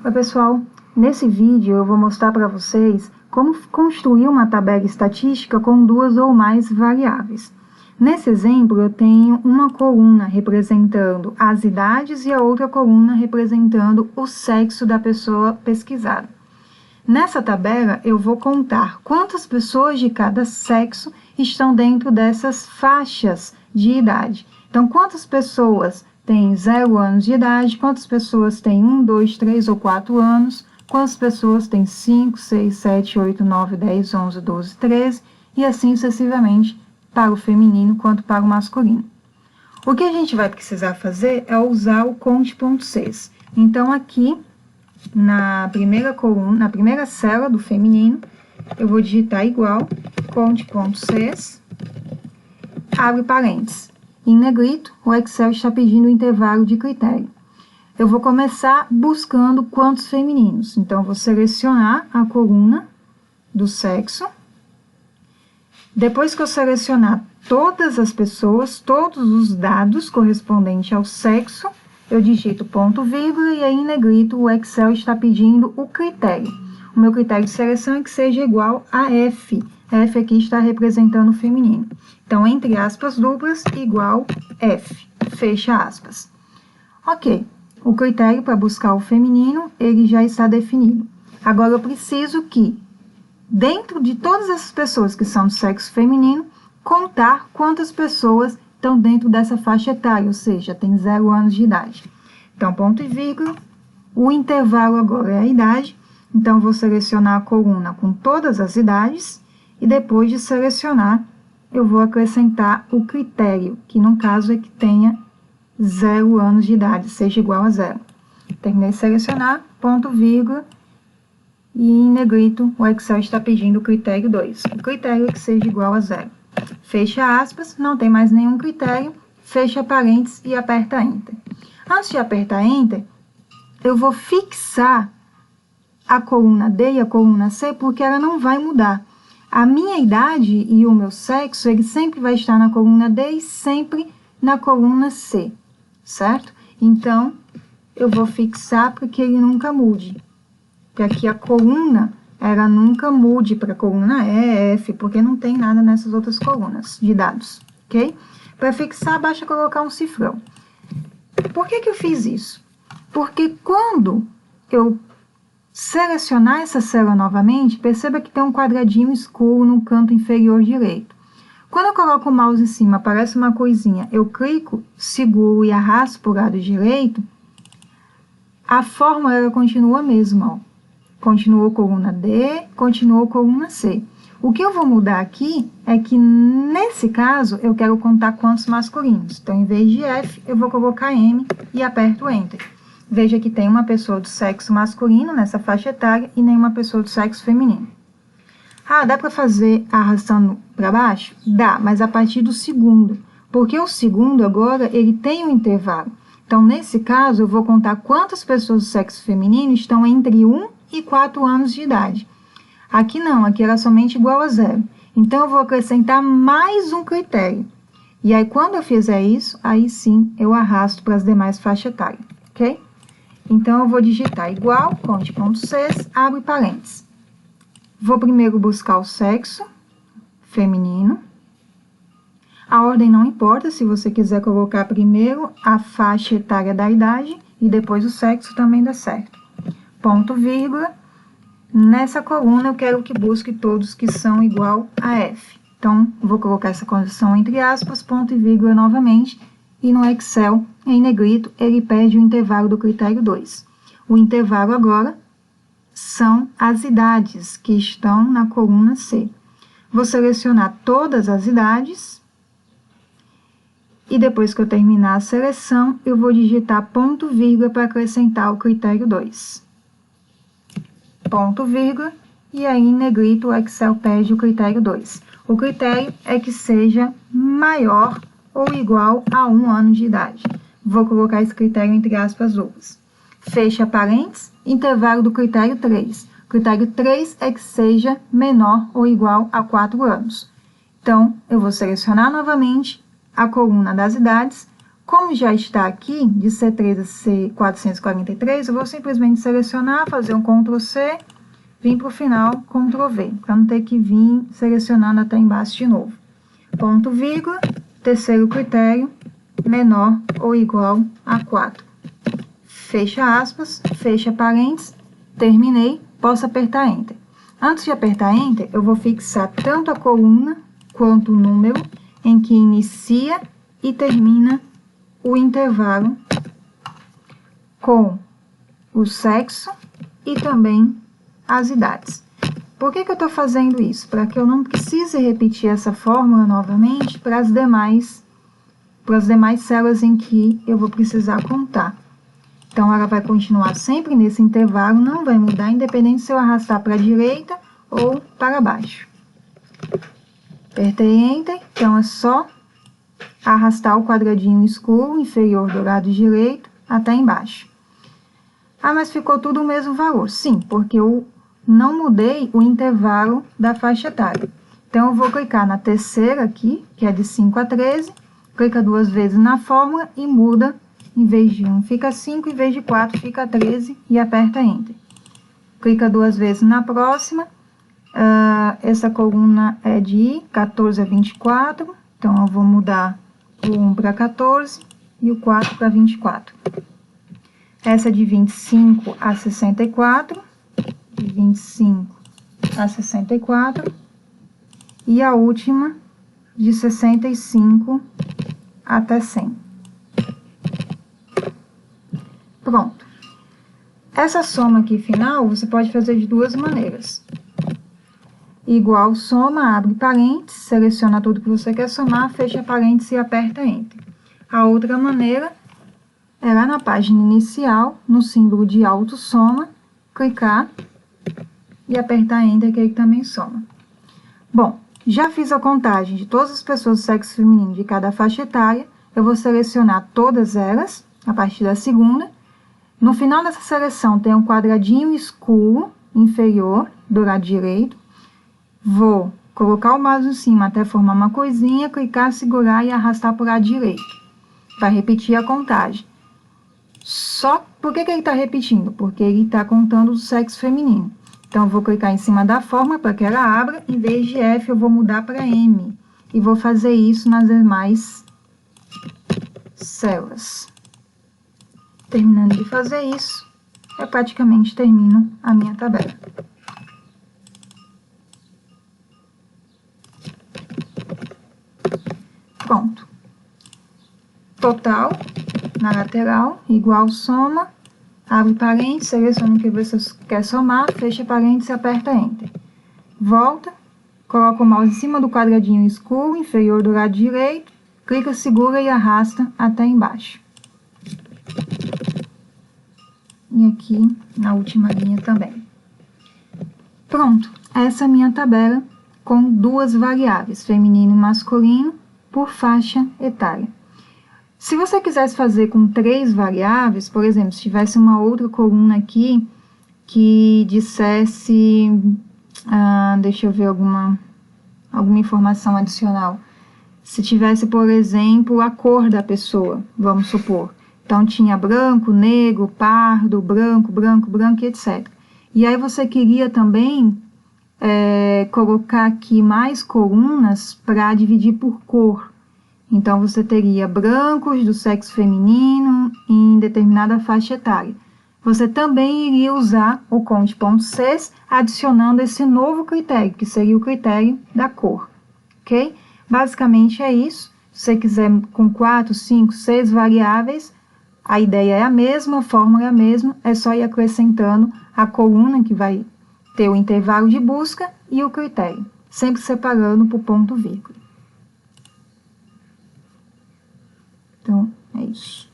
Oi pessoal, nesse vídeo eu vou mostrar para vocês como construir uma tabela estatística com duas ou mais variáveis. Nesse exemplo eu tenho uma coluna representando as idades e a outra coluna representando o sexo da pessoa pesquisada. Nessa tabela eu vou contar quantas pessoas de cada sexo estão dentro dessas faixas de idade. Então, quantas pessoas têm 0 anos de idade, quantas pessoas têm 1, 2, 3 ou 4 anos, quantas pessoas têm 5, 6, 7, 8, 9, 10, 11, 12, 13 e assim sucessivamente para o feminino quanto para o masculino. O que a gente vai precisar fazer é usar o conte.sys. Então, aqui na primeira coluna, na primeira célula do feminino, eu vou digitar igual conte.sys, abre parênteses. Em negrito, o Excel está pedindo o intervalo de critério. Eu vou começar buscando quantos femininos. Então, eu vou selecionar a coluna do sexo. Depois que eu selecionar todas as pessoas, todos os dados correspondentes ao sexo, eu digito ponto vírgula e aí em negrito o Excel está pedindo o critério. O meu critério de seleção é que seja igual a F. F aqui está representando o feminino. Então, entre aspas duplas, igual F. Fecha aspas. Ok. O critério para buscar o feminino, ele já está definido. Agora, eu preciso que, dentro de todas essas pessoas que são do sexo feminino, contar quantas pessoas estão dentro dessa faixa etária, ou seja, tem 0 anos de idade. Então, ponto e vírgula, o intervalo agora é a idade, então eu vou selecionar a coluna com todas as idades, e depois de selecionar, eu vou acrescentar o critério, que no caso é que tenha 0 anos de idade, seja igual a 0. Terminei de selecionar, ponto, vírgula, e em negrito o Excel está pedindo o critério 2. O critério é que seja igual a 0. Fecha aspas, não tem mais nenhum critério, fecha parênteses e aperta Enter. Antes de apertar Enter, eu vou fixar a coluna D e a coluna C, porque ela não vai mudar. A minha idade e o meu sexo, ele sempre vai estar na coluna D e sempre na coluna C, certo? Então, eu vou fixar para que ele nunca mude. Para que a coluna, ela nunca mude para a coluna E, F, porque não tem nada nessas outras colunas de dados, ok? Para fixar, basta colocar um cifrão. Por que eu fiz isso? Porque quando eu selecionar essa célula novamente, perceba que tem um quadradinho escuro no canto inferior direito. Quando eu coloco o mouse em cima, aparece uma coisinha, eu clico, seguro e arrasto para o lado direito, a fórmula ela continua a mesma, ó. Continuou coluna D, continuou coluna C. O que eu vou mudar aqui é que, nesse caso, eu quero contar quantos masculinos. Então, em vez de F, eu vou colocar M e aperto Enter. Veja que tem uma pessoa do sexo masculino nessa faixa etária e nenhuma pessoa do sexo feminino. Ah, dá para fazer arrastando para baixo? Dá, mas a partir do segundo. Porque o segundo agora, ele tem um intervalo. Então, nesse caso, eu vou contar quantas pessoas do sexo feminino estão entre 1 e 4 anos de idade. Aqui não, aqui era somente igual a 0. Então, eu vou acrescentar mais um critério. E aí, quando eu fizer isso, aí sim, eu arrasto para as demais faixas etárias, ok? Então, eu vou digitar igual, conte.sys, abre parênteses. Vou primeiro buscar o sexo feminino. A ordem não importa, se você quiser colocar primeiro a faixa etária da idade e depois o sexo também dá certo. Ponto, vírgula. Nessa coluna eu quero que busque todos que são igual a F. Então, vou colocar essa condição entre aspas, ponto e vírgula novamente. E no Excel, em negrito, ele pede o intervalo do critério 2. O intervalo agora são as idades que estão na coluna C. Vou selecionar todas as idades. E depois que eu terminar a seleção, eu vou digitar ponto, vírgula para acrescentar o critério 2. Ponto, vírgula. E aí, em negrito, o Excel pede o critério 2. O critério é que seja maior ou igual a 1 ano de idade. Vou colocar esse critério entre aspas duplas. Fecha parênteses, intervalo do critério 3. O critério 3 é que seja menor ou igual a 4 anos. Então, eu vou selecionar novamente a coluna das idades, Como já está aqui, de C3 a C443, eu vou simplesmente selecionar, fazer um Ctrl+C, vir para o final, Ctrl+V, para não ter que vir selecionando até embaixo de novo. Ponto, vírgula, terceiro critério, menor ou igual a 4. Fecha aspas, fecha parênteses, terminei, posso apertar Enter. Antes de apertar Enter, eu vou fixar tanto a coluna quanto o número em que inicia e termina o intervalo com o sexo e também as idades. Por que eu estou fazendo isso? Para que eu não precise repetir essa fórmula novamente para as demais células em que eu vou precisar contar. Então, ela vai continuar sempre nesse intervalo, não vai mudar, independente se eu arrastar para a direita ou para baixo. Apertei Enter, então é só arrastar o quadradinho escuro inferior do lado direito até embaixo. Ah, mas ficou tudo o mesmo valor? Sim, porque eu não mudei o intervalo da faixa etária. Então, eu vou clicar na terceira aqui, que é de 5 a 13, clica 2 vezes na fórmula e muda, em vez de 1 fica 5, em vez de 4 fica 13 e aperta Enter. Clica 2 vezes na próxima, essa coluna é de 14 a 24, então eu vou mudar o 1 para 14 e o 4 para 24. Essa é de 25 a 64, de 25 a 64, e a última de 65 até 100. Pronto. Essa soma aqui final, você pode fazer de duas maneiras. Igual soma, abre parênteses, seleciona tudo que você quer somar, fecha parênteses e aperta Enter. A outra maneira é lá na página inicial, no símbolo de autossoma, clicar e apertar Enter, que ele também soma. Bom, já fiz a contagem de todas as pessoas do sexo feminino de cada faixa etária, eu vou selecionar todas elas, a partir da segunda. No final dessa seleção tem um quadradinho escuro inferior do lado direito. Vou colocar o mouse em cima até formar uma coisinha, clicar, segurar e arrastar para o lado direito. Vai repetir a contagem. Só por que ele está repetindo? Porque ele está contando o sexo feminino. Então, eu vou clicar em cima da fórmula para que ela abra. Em vez de F, eu vou mudar para M. E vou fazer isso nas demais células. Terminando de fazer isso, eu praticamente termino a minha tabela. Pronto. Total, na lateral, igual soma, abre parênteses, seleciona o que você quer somar, fecha parênteses e aperta Enter. Volta, coloca o mouse em cima do quadradinho escuro, inferior do lado direito, clica, segura e arrasta até embaixo. E aqui na última linha também. Pronto, essa é a minha tabela com duas variáveis, feminino e masculino, por faixa etária. Se você quisesse fazer com 3 variáveis, por exemplo, se tivesse uma outra coluna aqui que dissesse, deixa eu ver alguma informação adicional. Se tivesse, por exemplo, a cor da pessoa, vamos supor. Então, tinha branco, negro, pardo, branco, branco, branco, etc. E aí você queria também colocar aqui mais colunas para dividir por cor. Então, você teria brancos do sexo feminino em determinada faixa etária. Você também iria usar o count.sys adicionando esse novo critério, que seria o critério da cor, ok? Basicamente é isso. Se você quiser com 4, 5, 6 variáveis, a ideia é a mesma, a fórmula é a mesma, é só ir acrescentando a coluna que vai ter o intervalo de busca e o critério, sempre separando por ponto vírgula. Então, é isso.